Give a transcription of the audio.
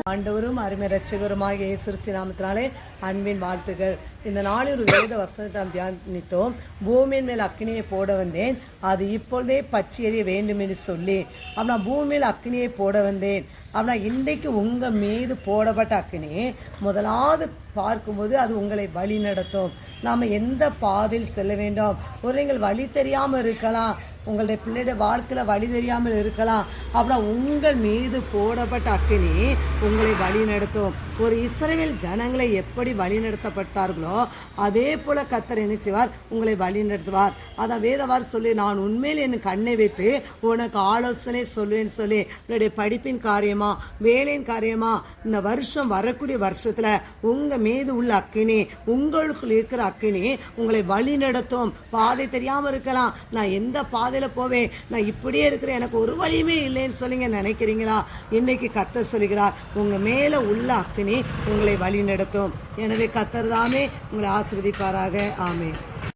ஆண்டவரும் அருமை இரட்சகருமாகிய இயேசு கிறிஸ்து நாமத்தினாலே அன்பின் வாழ்த்துக்கள். இந்த நாளில் ஒரு வேத வசனத்தை தியானித்தோம். பூமியின் மேல் அக்கினியை போட வந்தேன், அது இப்பொழுதே பற்றி எறிய வேண்டும் என்று சொல்லி. அப்படின்னா பூமியில் அக்கினியை போட வந்தேன் அப்படின்னா இன்றைக்கு உங்கள் மீது போடப்பட்ட அக்கினி முதலாவது பார்க்கும்போது அது உங்களை வழி நடத்தும். நாம் எந்த பாதையில் செல்ல வேண்டும், ஒரு நீங்கள் வழி தெரியாமல் இருக்கலாம், உங்களுடைய பிள்ளைடைய வாழ்க்கையில் வழி தெரியாமல் இருக்கலாம். அப்படின்னா உங்கள் மீது போடப்பட்ட அக்கினி உங்களை வழி நடத்தும். ஒரு இஸ்ரவேல் ஜனங்களை எப்படி வழி நடத்தப்பட்டார்களோ அதே போல் கர்த்தர் என்ன செய்வார், உங்களை வழி நடத்துவார். அதான் வேதவார் சொல்லி, நான் உண்மையில் என் கண்ணை வைத்து உனக்கு ஆலோசனை சொல்வேன்னு சொல்லி. உன்னுடைய படிப்பின் காரியமா, வேலையின் காரியமா, இந்த வருஷம் வரக்கூடிய வருஷத்தில் உங்கள் மீது உள்ள அக்கினி, உங்களுக்குள் இருக்கிற அக்கினி உங்களை வழி நடத்தும். பாதை தெரியாமல் இருக்கலாம், நான் எந்த பாதையில் போவேன், நான் இப்படியே இருக்கிறேன், எனக்கு ஒரு வழியுமே இல்லைன்னு சொல்லிங்க நினைக்கிறீங்களா? இன்னைக்கு கர்த்தர் சொல்கிறார், உங்கள் மேலே உள்ள அக்கினி உங்களை வழி நடத்தும். எனவே கர்த்தர் தாமே உங்களை ஆசீர்வதிப்பாராக. ஆமென்.